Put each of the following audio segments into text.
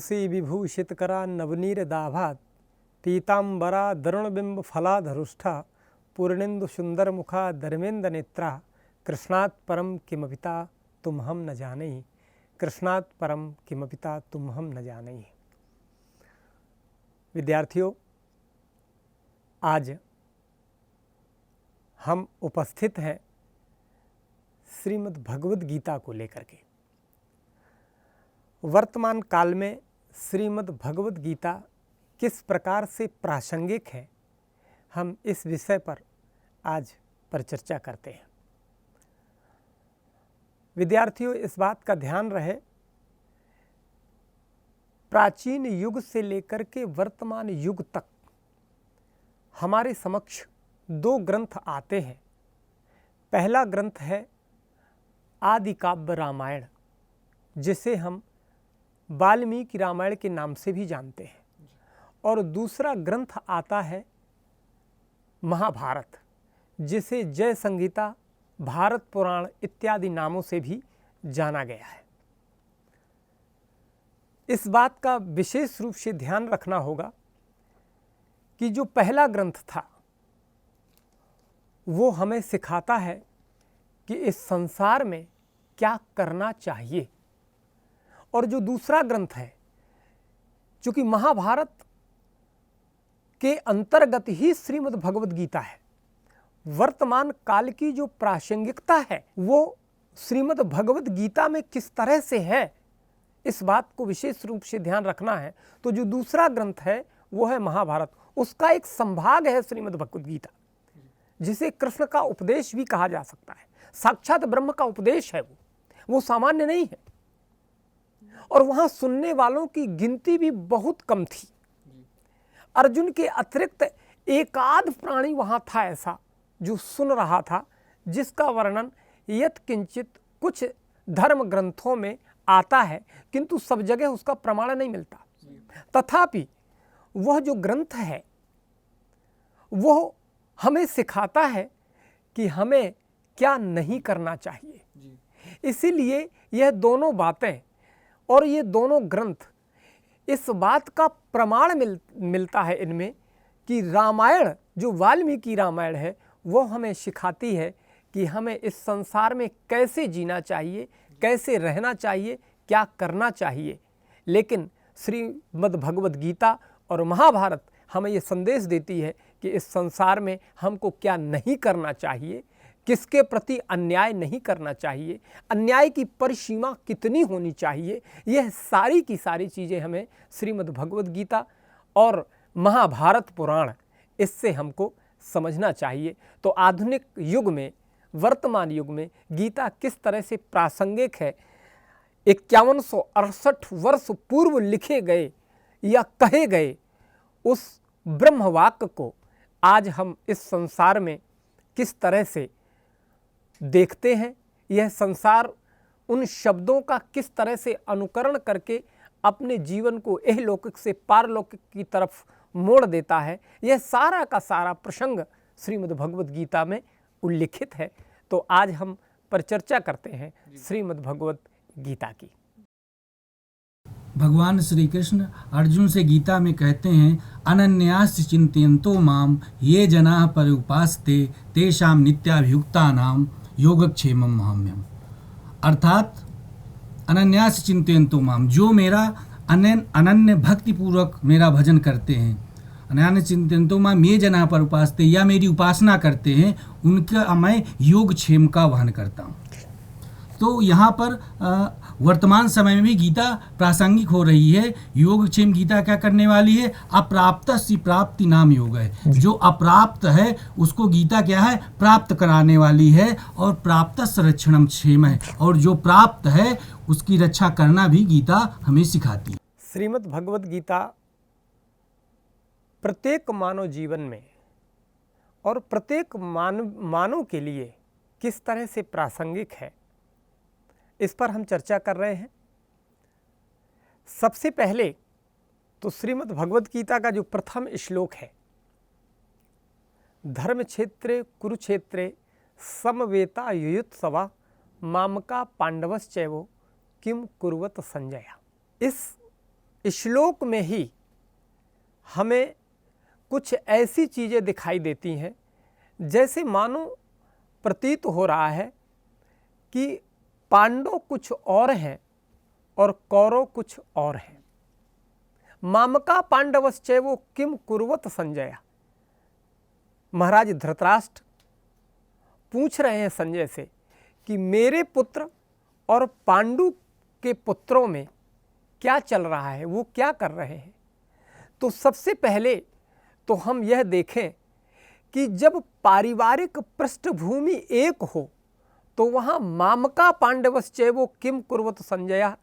पुंसी विभूषितकरा नवनीरदाभात् पीताम्बरा दरुणबिंब फलाधरुष्ठा पूर्णेन्दु सुंदर मुखा धर्मेन्द्र नेत्रा कृष्णात् परम किमपिता तुम हम न जाने, कृष्णात् परम किमपिता तुम हम न जाने। विद्यार्थियों, आज हम उपस्थित हैं श्रीमद् भगवद गीता को लेकर के। वर्तमान काल में श्रीमद् भगवद गीता किस प्रकार से प्रासंगिक है, हम इस विषय पर आज परिचर्चा करते हैं। विद्यार्थियों, इस बात का ध्यान रहे, प्राचीन युग से लेकर के वर्तमान युग तक हमारे समक्ष दो ग्रंथ आते हैं। पहला ग्रंथ है आदि काव्य रामायण, जिसे हम वाल्मीकि रामायण के नाम से भी जानते हैं, और दूसरा ग्रंथ आता है महाभारत, जिसे जय संहिता, भारत पुराण इत्यादि नामों से भी जाना गया है। इस बात का विशेष रूप से ध्यान रखना होगा कि जो पहला ग्रंथ था वो हमें सिखाता है कि इस संसार में क्या करना चाहिए, और जो दूसरा ग्रंथ है, चूंकि महाभारत के अंतर्गत ही श्रीमद् भगवद गीता है, वर्तमान काल की जो प्रासंगिकता है वो श्रीमद् भगवद गीता में किस तरह से है, इस बात को विशेष रूप से ध्यान रखना है। तो जो दूसरा ग्रंथ है वो है महाभारत, उसका एक संभाग है श्रीमद् भगवद गीता, जिसे कृष्ण का उपदेश भी कहा जा सकता है। साक्षात ब्रह्म का उपदेश है वो सामान्य नहीं है, और वहां सुनने वालों की गिनती भी बहुत कम थी। अर्जुन के अतिरिक्त एकाध प्राणी वहां था ऐसा जो सुन रहा था, जिसका वर्णन यत् किंचित कुछ धर्म ग्रंथों में आता है, किंतु सब जगह उसका प्रमाण नहीं मिलता। तथापि वह जो ग्रंथ है वह हमें सिखाता है कि हमें क्या नहीं करना चाहिए। इसीलिए यह दोनों बातें और ये दोनों ग्रंथ इस बात का प्रमाण मिलता है इनमें कि रामायण, जो वाल्मीकि रामायण है, वो हमें सिखाती है कि हमें इस संसार में कैसे जीना चाहिए, कैसे रहना चाहिए, क्या करना चाहिए। लेकिन श्रीमद् भगवद गीता और महाभारत हमें ये संदेश देती है कि इस संसार में हमको क्या नहीं करना चाहिए, किसके प्रति अन्याय नहीं करना चाहिए, अन्याय की परिसीमा कितनी होनी चाहिए। यह सारी की सारी चीज़ें हमें श्रीमद् भगवद गीता और महाभारत पुराण, इससे हमको समझना चाहिए। तो आधुनिक युग में, वर्तमान युग में गीता किस तरह से प्रासंगिक है, 5168 वर्ष पूर्व लिखे गए या कहे गए उस ब्रह्म वाक्य को आज हम इस संसार में किस तरह से देखते हैं, यह संसार उन शब्दों का किस तरह से अनुकरण करके अपने जीवन को इहलौकिक से पारलौकिक की तरफ मोड़ देता है, यह सारा का सारा प्रसंग श्रीमद् भगवद गीता में उल्लिखित है। तो आज हम परिचर्चा करते हैं श्रीमद् भगवद गीता की। भगवान श्री कृष्ण अर्जुन से गीता में कहते हैं, अनन्यास चिंतयन्तो माम ये जनाः पर्युपासते तेषां नित्याभियुक्तानां योगक्षेमं महम्यम्। अर्थात अनन्यास चिंतयन्तो माम, जो मेरा अनन्य भक्ति पूर्वक मेरा भजन करते हैं, अनन्य चिंतयन्तो माम ये जनाः पर्युपासते, या मेरी उपासना करते हैं, उनका मैं योगक्षेम का वहन करता हूँ। तो यहाँ पर वर्तमान समय में भी गीता प्रासंगिक हो रही है। योगक्षेम गीता क्या करने वाली है? अप्राप्तस्य प्राप्ति नाम योग है। जो अप्राप्त है उसको गीता क्या है? प्राप्त कराने वाली है, और प्राप्तस्य रक्षणम क्षेम है, और जो प्राप्त है उसकी रक्षा करना भी गीता हमें सिखाती है। श्रीमद् भगवद गीता प्रत्येक मानव जीवन में और प्रत्येक मानव के लिए किस तरह से प्रासंगिक है, इस पर हम चर्चा कर रहे हैं। सबसे पहले तो श्रीमद् भगवद गीता का जो प्रथम श्लोक है, धर्म क्षेत्रे कुरुक्षेत्रे समवेता युयुत्सवा मामका पांडवश्चैव किम कुर्वत संजया। इस श्लोक में ही हमें कुछ ऐसी चीज़ें दिखाई देती हैं जैसे मानो प्रतीत हो रहा है कि पांडव कुछ और हैं और कौरव कुछ और हैं। मामका पांडवश्चैवो किम कुर्वत संजय। महाराज धृतराष्ट्र पूछ रहे हैं संजय से कि मेरे पुत्र और पांडु के पुत्रों में क्या चल रहा है, वो क्या कर रहे हैं। तो सबसे पहले तो हम यह देखें कि जब पारिवारिक पृष्ठभूमि एक हो तो वहाँ मामका पांडवश्चैवो किम कुर्वत संजय,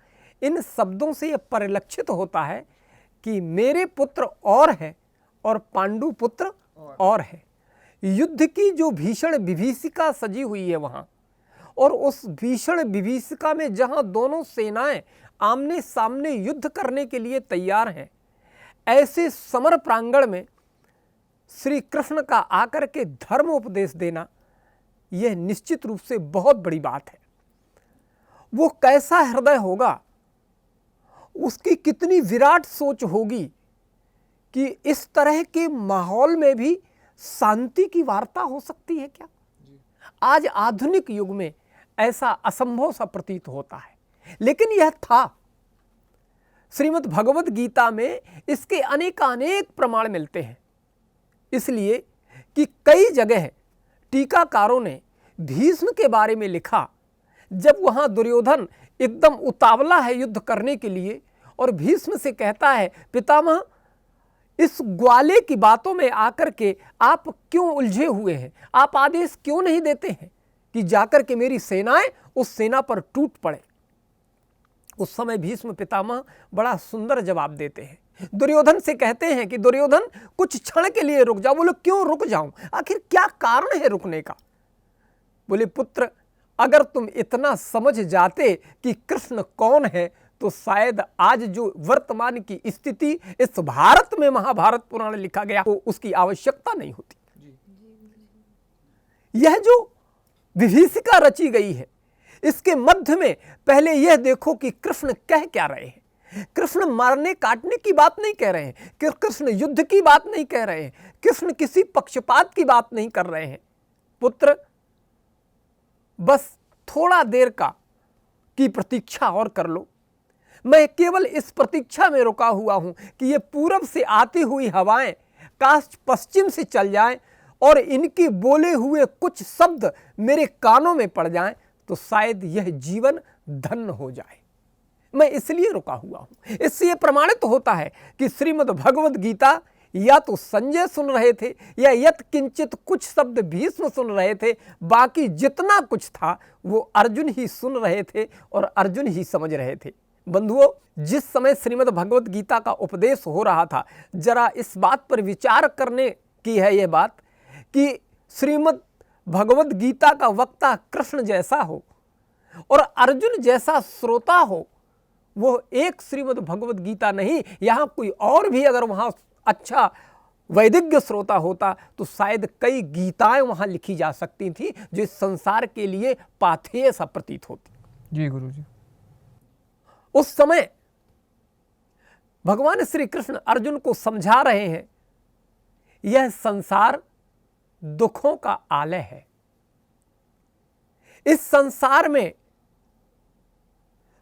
इन शब्दों से यह परिलक्षित होता है कि मेरे पुत्र और हैं और पांडु पुत्र और हैं। युद्ध की जो भीषण विभीषिका सजी हुई है वहाँ, और उस भीषण विभीषिका में जहाँ दोनों सेनाएं आमने सामने युद्ध करने के लिए तैयार हैं, ऐसे समर प्रांगण में श्री कृष्ण का आकर के धर्म उपदेश देना यह निश्चित रूप से बहुत बड़ी बात है। वो कैसा हृदय होगा, उसकी कितनी विराट सोच होगी कि इस तरह के माहौल में भी शांति की वार्ता हो सकती है क्या। आज आधुनिक युग में ऐसा असंभव सा प्रतीत होता है, लेकिन यह था। श्रीमद् भगवद गीता में इसके अनेक प्रमाण मिलते हैं, इसलिए कि कई जगह टीकाकारों ने भीष्म के बारे में लिखा। जब वहाँ दुर्योधन एकदम उतावला है युद्ध करने के लिए और भीष्म से कहता है, पितामह इस ग्वाले की बातों में आकर के आप क्यों उलझे हुए हैं, आप आदेश क्यों नहीं देते हैं कि जाकर के मेरी सेनाएं उस सेना पर टूट पड़े। उस समय भीष्म पितामह बड़ा सुंदर जवाब देते हैं, दुर्योधन से कहते हैं कि दुर्योधन कुछ क्षण के लिए रुक जाओ। बोले क्यों रुक जाऊं, आखिर क्या कारण है रुकने का। बोले पुत्र, अगर तुम इतना समझ जाते कि कृष्ण कौन है तो शायद आज जो वर्तमान की स्थिति इस भारत में महाभारत पुराण लिखा गया तो उसकी आवश्यकता नहीं होती। यह जो विभीषिका रची गई है, इसके मध्य में पहले यह देखो कि कृष्ण कह क्या रहे हैं। कृष्ण मारने काटने की बात नहीं कह रहे हैं, कृष्ण युद्ध की बात नहीं कह रहे हैं, कृष्ण किसी पक्षपात की बात नहीं कर रहे हैं। पुत्र, बस थोड़ा देर की प्रतीक्षा और कर लो। मैं केवल इस प्रतीक्षा में रुका हुआ हूं कि ये पूरब से आती हुई हवाएं काश पश्चिम से चल जाएं और इनके बोले हुए कुछ शब्द मेरे कानों में पड़ जाएं तो शायद यह जीवन धन्य हो जाए। मैं इसलिए रुका हुआ हूं। इससे प्रमाणित होता है कि श्रीमद् भगवद गीता या तो संजय सुन रहे थे या यत किंचित कुछ शब्द भीष्म सुन रहे थे, बाकी जितना कुछ था वो अर्जुन ही सुन रहे थे और अर्जुन ही समझ रहे थे। बंधुओं, जिस समय श्रीमद् भगवद गीता का उपदेश हो रहा था, जरा इस बात पर विचार करने की है यह बात कि श्रीमद् भगवद गीता का वक्ता कृष्ण जैसा हो और अर्जुन जैसा श्रोता हो। वो एक श्रीमद् भगवद गीता नहीं, यहाँ कोई और भी अगर वहाँ अच्छा वैदिज्ञ श्रोता होता तो शायद कई गीताएं वहाँ लिखी जा सकती थी जो इस संसार के लिए पाथेय सा प्रतीत होती। जी गुरु जी। उस समय भगवान श्री कृष्ण अर्जुन को समझा रहे हैं, यह संसार दुखों का आलय है। इस संसार में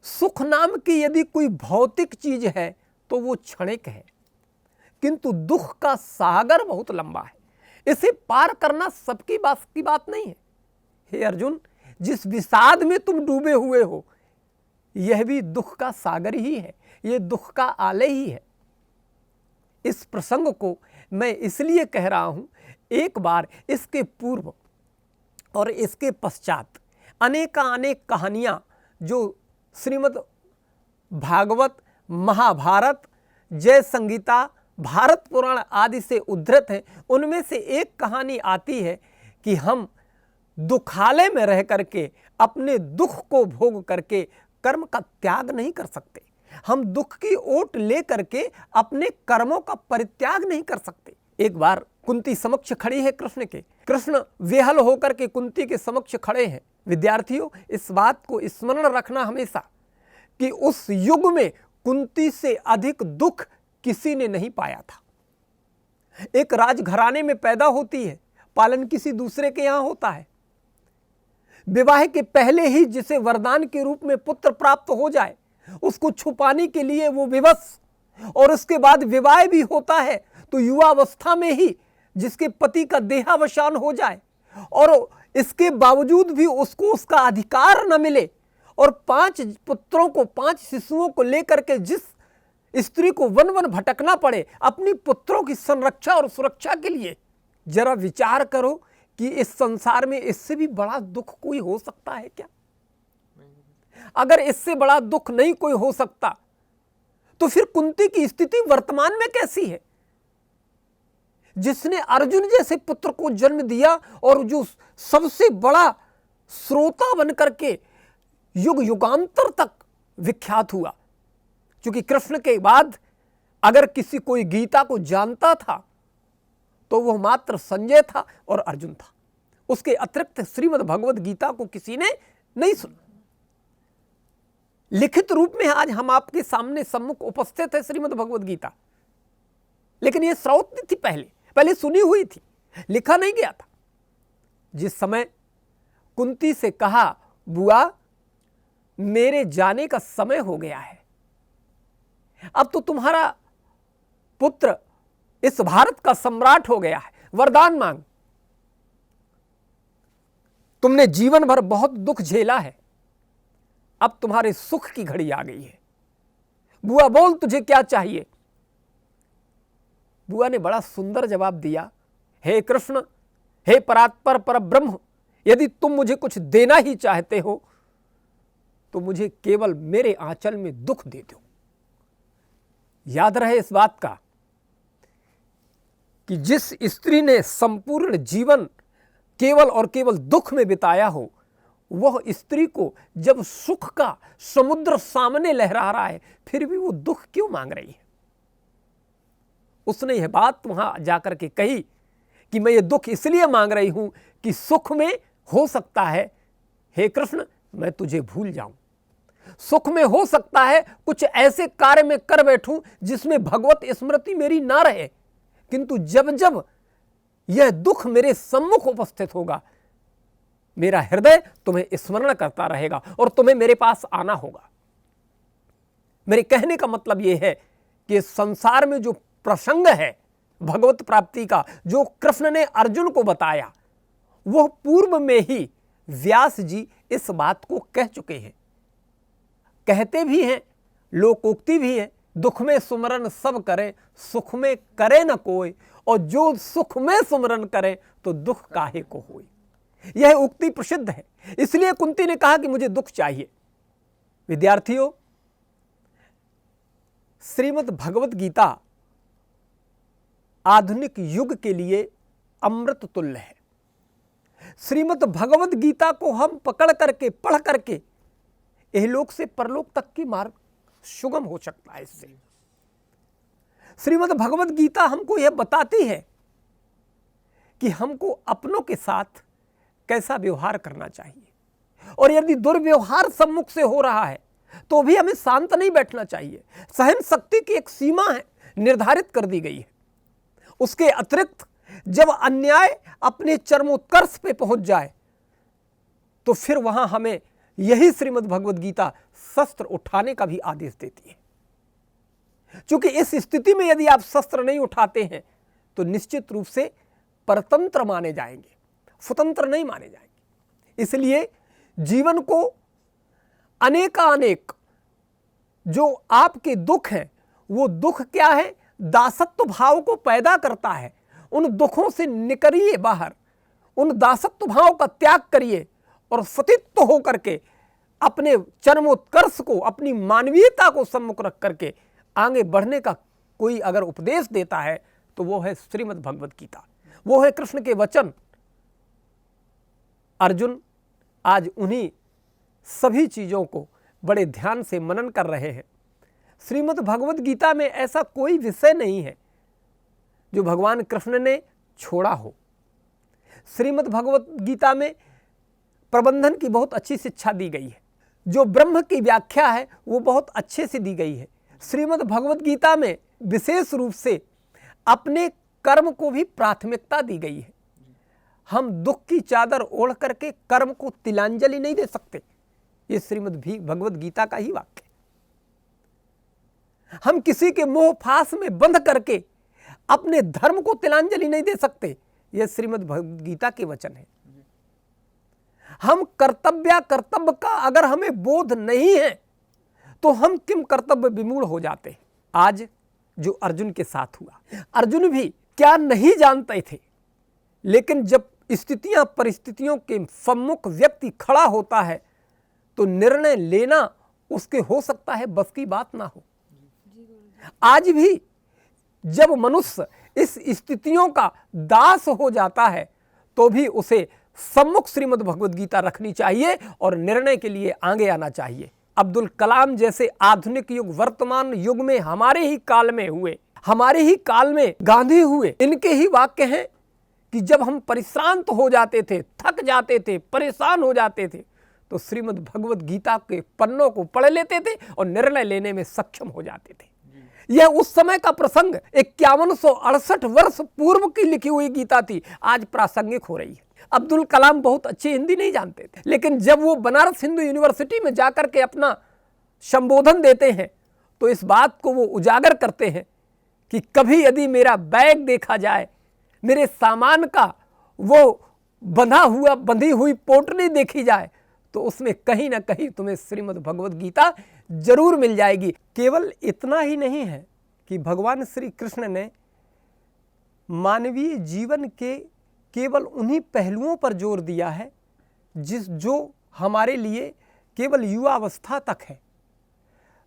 सुख नाम की यदि कोई भौतिक चीज है तो वो क्षणिक है, किंतु दुख का सागर बहुत लंबा है। इसे पार करना सबकी बात की बात नहीं है। हे अर्जुन, जिस विषाद में तुम डूबे हुए हो यह भी दुख का सागर ही है, यह दुख का आलय ही है। इस प्रसंग को मैं इसलिए कह रहा हूं, एक बार इसके पूर्व और इसके पश्चात अनेक कहानियां जो श्रीमद् भागवत, महाभारत, जय संगीता, भारत पुराण आदि से उद्धृत हैं, उनमें से एक कहानी आती है कि हम दुखालय में रह करके अपने दुख को भोग करके कर्म का त्याग नहीं कर सकते। हम दुख की ओट ले करके अपने कर्मों का परित्याग नहीं कर सकते। एक बार कुंती समक्ष खड़ी है कृष्ण के, कृष्ण वेहल होकर के कुंती के समक्ष खड़े हैं। विद्यार्थियों, इस बात को स्मरण रखना हमेशा कि उस युग में कुंती से अधिक दुख किसी ने नहीं पाया था। एक राजघराने में पैदा होती है, पालन किसी दूसरे के यहां होता है। विवाह के पहले ही जिसे वरदान के रूप में पुत्र प्राप्त हो जाए, उसको छुपाने के लिए वो विवश, और उसके बाद विवाह भी होता है तो युवावस्था में ही जिसके पति का देहावसान हो जाए, और इसके बावजूद भी उसको उसका अधिकार न मिले, और 5 पुत्रों को, 5 शिशुओं को लेकर के जिस स्त्री को वन वन भटकना पड़े अपनी पुत्रों की संरक्षा और सुरक्षा के लिए। जरा विचार करो कि इस संसार में इससे भी बड़ा दुख कोई हो सकता है क्या? अगर इससे बड़ा दुख नहीं कोई हो सकता तो फिर कुंती की स्थिति वर्तमान में कैसी है, जिसने अर्जुन जैसे पुत्र को जन्म दिया और जो सबसे बड़ा श्रोता बनकर के युग युगांतर तक विख्यात हुआ। क्योंकि कृष्ण के बाद अगर किसी कोई गीता को जानता था तो वह मात्र संजय था और अर्जुन था। उसके अतिरिक्त श्रीमद् भगवद गीता को किसी ने नहीं सुना। लिखित रूप में आज हम आपके सामने सम्मुख उपस्थित है श्रीमद् भगवद गीता, लेकिन यह श्रौत थी, पहले सुनी हुई थी, लिखा नहीं गया था। जिस समय कुंती से कहा, बुआ मेरे जाने का समय हो गया है, अब तो तुम्हारा पुत्र इस भारत का सम्राट हो गया है, वरदान मांग। तुमने जीवन भर बहुत दुख झेला है, अब तुम्हारे सुख की घड़ी आ गई है। बुआ बोल तुझे क्या चाहिए? बुआ ने बड़ा सुंदर जवाब दिया, हे कृष्ण, हे परात्पर परब्रह्म, यदि तुम मुझे कुछ देना ही चाहते हो तो मुझे केवल मेरे आंचल में दुख दे दो। याद रहे इस बात का कि जिस स्त्री ने संपूर्ण जीवन केवल और केवल दुख में बिताया हो, वह स्त्री को जब सुख का समुद्र सामने लहरा रहा है फिर भी वो दुख क्यों मांग रही है? उसने यह बात वहां जाकर के कही कि मैं ये दुख इसलिए मांग रही हूं कि सुख में हो सकता है, हे कृष्ण, मैं तुझे भूल जाऊं। सुख में हो सकता है कुछ ऐसे कार्य में कर बैठूं जिसमें भगवत स्मृति मेरी ना रहे, किंतु जब जब यह दुख मेरे सम्मुख उपस्थित होगा मेरा हृदय तुम्हें स्मरण करता रहेगा और तुम्हें मेरे पास आना होगा। मेरे कहने का मतलब यह है कि संसार में जो प्रसंग है भगवत प्राप्ति का, जो कृष्ण ने अर्जुन को बताया, वह पूर्व में ही व्यास जी इस बात को कह चुके हैं। कहते भी हैं, लोकोक्ति भी है, दुख में सुमरन सब करे, सुख में करे न कोई, और जो सुख में सुमरन करे तो दुख काहे को होई। यह उक्ति प्रसिद्ध है। इसलिए कुंती ने कहा कि मुझे दुख चाहिए। विद्यार्थियों, श्रीमद् भगवत गीता आधुनिक युग के लिए अमृत तुल्य है। श्रीमद् भगवत गीता को हम पकड़ करके, पढ़ करके इहलोक से परलोक तक की मार्ग सुगम हो सकता है। इससे श्रीमद् भगवत गीता हमको यह बताती है कि हमको अपनों के साथ कैसा व्यवहार करना चाहिए, और यदि दुर्व्यवहार सम्मुख से हो रहा है तो भी हमें शांत नहीं बैठना चाहिए। सहन शक्ति की एक सीमा है, निर्धारित कर दी गई है। उसके अतिरिक्त जब अन्याय अपने चरमोत्कर्ष पे पहुंच जाए तो फिर वहां हमें यही श्रीमद् भगवद गीता शस्त्र उठाने का भी आदेश देती है। क्योंकि इस स्थिति में यदि आप शस्त्र नहीं उठाते हैं तो निश्चित रूप से परतंत्र माने जाएंगे, स्वतंत्र नहीं माने जाएंगे। इसलिए जीवन को अनेकानेक जो आपके दुख हैं, वो दुख क्या है? दासत्व भाव को पैदा करता है। उन दुखों से निकलिए बाहर, उन दासत्व भाव का त्याग करिए और सतीत्व होकर के अपने चरमोत्कर्ष को, अपनी मानवीयता को सम्मुख रख करके आगे बढ़ने का कोई अगर उपदेश देता है तो वो है श्रीमद् भगवद गीता, वो है कृष्ण के वचन। अर्जुन आज उन्हीं सभी चीज़ों को बड़े ध्यान से मनन कर रहे हैं। श्रीमद् भगवद गीता में ऐसा कोई विषय नहीं है जो भगवान कृष्ण ने छोड़ा हो। श्रीमद् भगवद गीता में प्रबंधन की बहुत अच्छी शिक्षा दी गई है। जो ब्रह्म की व्याख्या है वो बहुत अच्छे से दी गई है। श्रीमद् भगवद गीता में विशेष रूप से अपने कर्म को भी प्राथमिकता दी गई है। हम दुख की चादर ओढ़ करके कर्म को तिलांजलि नहीं दे सकते। ये श्रीमद् भगवद गीता का ही वाक्य है। हम किसी के मोह फांस में बंध करके अपने धर्म को तिलांजलि नहीं दे सकते। यह श्रीमद् भगवद गीता के वचन है। हम कर्तव्य का अगर हमें बोध नहीं है तो हम किम कर्तव्य विमूढ़ हो जाते हैं। आज जो अर्जुन के साथ हुआ, अर्जुन भी क्या नहीं जानते थे, लेकिन जब स्थितियां परिस्थितियों के सम्मुख व्यक्ति खड़ा होता है तो निर्णय लेना उसके हो सकता है बस की बात ना हो। आज भी जब मनुष्य इस स्थितियों का दास हो जाता है तो भी उसे सम्मुख श्रीमद् भगवद गीता रखनी चाहिए और निर्णय के लिए आगे आना चाहिए। अब्दुल कलाम जैसे आधुनिक युग, वर्तमान युग में हमारे ही काल में हुए, हमारे ही काल में गांधी हुए, इनके ही वाक्य हैं कि जब हम परिश्रांत हो जाते थे, थक जाते थे, परेशान हो जाते थे तो श्रीमद् भगवद गीता के पन्नों को पढ़ लेते थे और निर्णय लेने में सक्षम हो जाते थे। यह उस समय का प्रसंग 5168 वर्ष पूर्व की लिखी हुई गीता थी, आज प्रासंगिक हो रही है। अब्दुल कलाम बहुत अच्छी हिंदी नहीं जानते थे, लेकिन जब वो बनारस हिंदू यूनिवर्सिटी में जाकर के अपना संबोधन देते हैं तो इस बात को वो उजागर करते हैं कि कभी यदि मेरा बैग देखा जाए, मेरे सामान का वो बंधी हुई पोटली देखी जाए तो उसमें कहीं ना कहीं तुम्हें श्रीमद् भगवद गीता जरूर मिल जाएगी। केवल इतना ही नहीं है कि भगवान श्री कृष्ण ने मानवीय जीवन के केवल उन्हीं पहलुओं पर जोर दिया है जो हमारे लिए केवल युवावस्था तक है।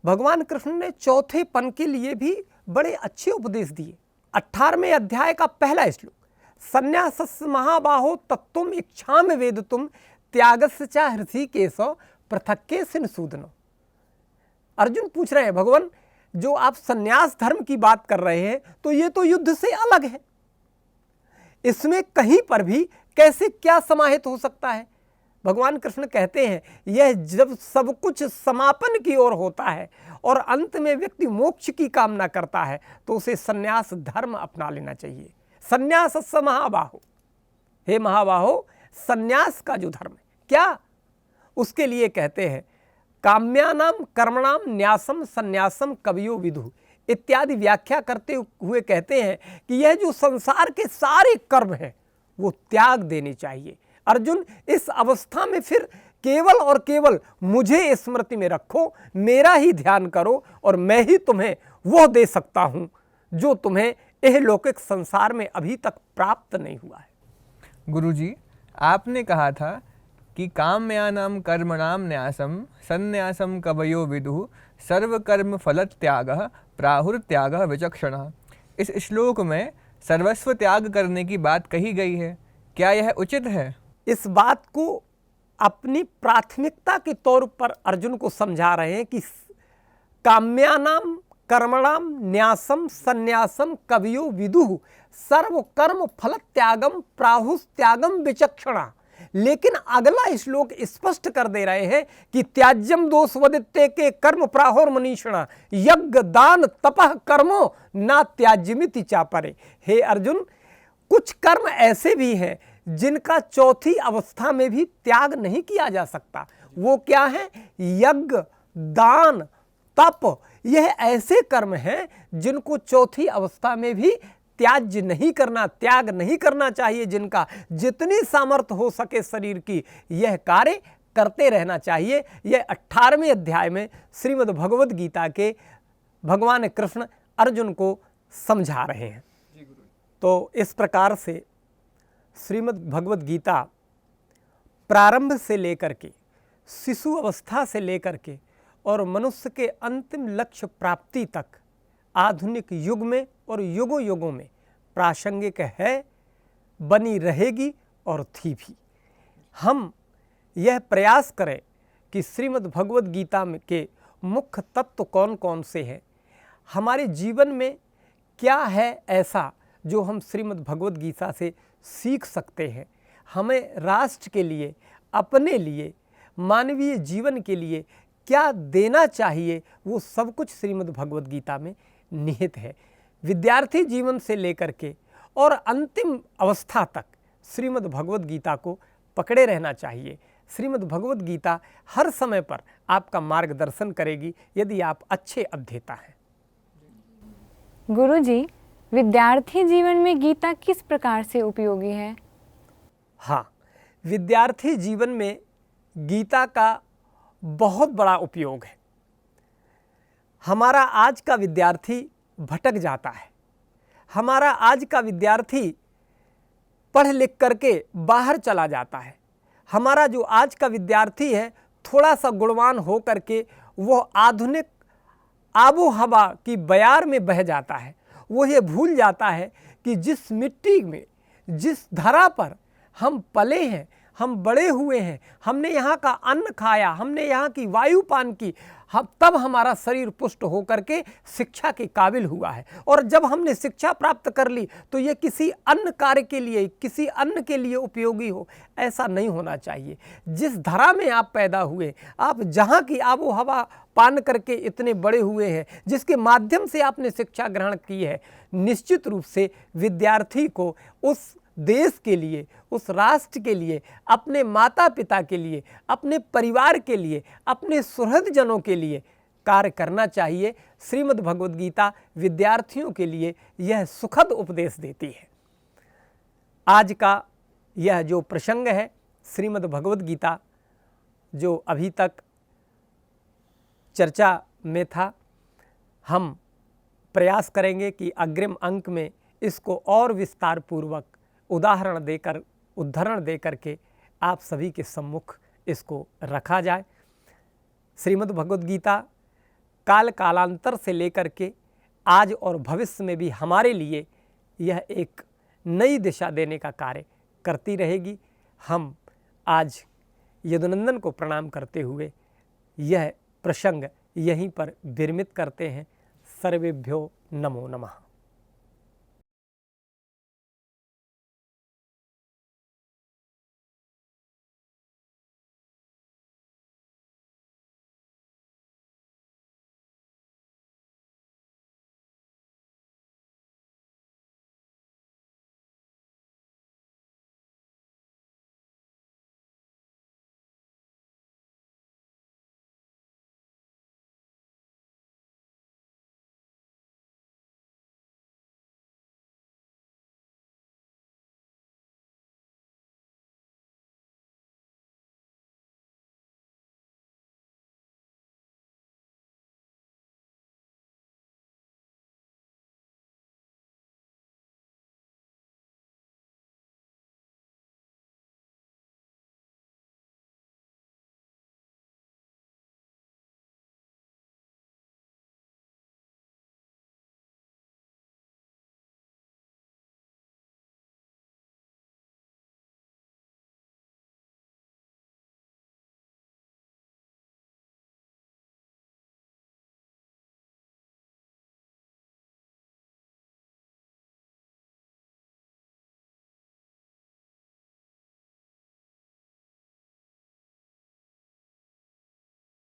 भगवान कृष्ण ने चौथेपन के लिए भी बड़े अच्छे उपदेश दिए। 18वें अध्याय का पहला श्लोक, संन्यासस्य महाबाहो तत्त्वम् इच्छामि वेदितुम् त्यागस्य च हृषीकेशो पृथक्केन सूदनो। अर्जुन पूछ रहे हैं, भगवान जो आप संन्यास धर्म की बात कर रहे हैं तो ये तो युद्ध से अलग है, इसमें कहीं पर भी कैसे क्या समाहित हो सकता है। भगवान कृष्ण कहते हैं यह जब सब कुछ समापन की ओर होता है और अंत में व्यक्ति मोक्ष की कामना करता है तो उसे संन्यास धर्म अपना लेना चाहिए। संन्यासस्य महाबाहो, हे महाबाहो, संन्यास का जो धर्म है क्या, उसके लिए कहते हैं काम्यानाम कर्मणाम न्यासम संन्यासम कवियो विदु इत्यादि व्याख्या करते हुए कहते हैं कि यह जो संसार के सारे कर्म हैं वो त्याग देने चाहिए। अर्जुन, इस अवस्था में फिर केवल और केवल मुझे स्मृति में रखो, मेरा ही ध्यान करो और मैं ही तुम्हें वो दे सकता हूं जो तुम्हें यह लौकिक संसार में अभी तक प्राप्त नहीं हुआ है। गुरुजी, आपने कहा था कि काम्यानाम कर्मणाम न्यासम संन्यासम कवयो विदुः सर्वकर्म फल त्याग प्राहुर्त्याग विचक्षणः। इस श्लोक में सर्वस्व त्याग करने की बात कही गई है, क्या यह उचित है? इस बात को अपनी प्राथमिकता के तौर पर अर्जुन को समझा रहे हैं कि काम्यानाम कर्मणाम न्यासम संन्यासम कवियो विदुः सर्वकर्म फल त्यागम प्राहुस्त्यागम विचक्षणा। लेकिन अगला श्लोक स्पष्ट कर दे रहे हैं कि त्याज्यम दोष वदित्य के कर्म प्राहुर मनीषणा यज्ञ दान तपः कर्मो ना त्याज्यमिति चापरे। हे अर्जुन, कुछ कर्म ऐसे भी हैं जिनका चौथी अवस्था में भी त्याग नहीं किया जा सकता। वो क्या है? यज्ञ दान तप, यह ऐसे कर्म हैं जिनको चौथी अवस्था में भी त्याज्य नहीं करना, त्याग नहीं करना चाहिए, जिनका जितनी सामर्थ्य हो सके शरीर की यह कार्य करते रहना चाहिए। यह 18वें अध्याय में श्रीमद् भगवद गीता के भगवान कृष्ण अर्जुन को समझा रहे हैं। तो इस प्रकार से श्रीमद् भगवद गीता प्रारंभ से लेकर के शिशु अवस्था से लेकर के और मनुष्य के अंतिम लक्ष्य प्राप्ति तक आधुनिक युग में और युगों युगों में प्रासंगिक है, बनी रहेगी और थी भी। हम यह प्रयास करें कि श्रीमद् भगवद गीता में के मुख्य तत्व कौन कौन से हैं, हमारे जीवन में क्या है ऐसा जो हम श्रीमद् भगवद गीता से सीख सकते हैं। हमें राष्ट्र के लिए, अपने लिए, मानवीय जीवन के लिए क्या देना चाहिए, वो सब कुछ श्रीमद् भगवद गीता में निहित है। विद्यार्थी जीवन से लेकर के और अंतिम अवस्था तक श्रीमद् भगवद गीता को पकड़े रहना चाहिए। श्रीमद् भगवद गीता हर समय पर आपका मार्गदर्शन करेगी यदि आप अच्छे अध्येता हैं। गुरुजी, विद्यार्थी जीवन में गीता किस प्रकार से उपयोगी है? हाँ, विद्यार्थी जीवन में गीता का बहुत बड़ा उपयोग है। हमारा आज का विद्यार्थी भटक जाता है। हमारा आज का विद्यार्थी पढ़ लिख करके बाहर चला जाता है। हमारा जो आज का विद्यार्थी है, थोड़ा सा गुणवान हो करके वो आधुनिक आबो हवा की बयार में बह जाता है। वो ये भूल जाता है कि जिस मिट्टी में, जिस धरा पर हम पले हैं, हम बड़े हुए हैं, हमने यहाँ का अन्न खाया, हमने यहाँ की वायु पान की, हम तब हमारा शरीर पुष्ट होकर के शिक्षा के काबिल हुआ है। और जब हमने शिक्षा प्राप्त कर ली तो ये किसी अन्य कार्य के लिए, किसी अन्य के लिए उपयोगी हो, ऐसा नहीं होना चाहिए। जिस धरा में आप पैदा हुए, आप जहाँ की आबो हवा पान करके इतने बड़े हुए हैं, जिसके माध्यम से आपने शिक्षा ग्रहण की है, निश्चित रूप से विद्यार्थी को उस देश के लिए, उस राष्ट्र के लिए, अपने माता पिता के लिए, अपने परिवार के लिए, अपने सुहृदजनों के लिए कार्य करना चाहिए। श्रीमद् भगवद गीता विद्यार्थियों के लिए यह सुखद उपदेश देती है। आज का यह जो प्रसंग है श्रीमद् भगवद गीता, जो अभी तक चर्चा में था, हम प्रयास करेंगे कि अग्रिम अंक में इसको और विस्तार पूर्वक उदाहरण देकर, उद्धरण देकर के आप सभी के सम्मुख इसको रखा जाए। श्रीमद् भगवद गीता काल कालांतर से लेकर के आज और भविष्य में भी हमारे लिए यह एक नई दिशा देने का कार्य करती रहेगी। हम आज यदुनंदन को प्रणाम करते हुए यह प्रसंग यहीं पर विरमित करते हैं। सर्वेभ्यो नमो नमः।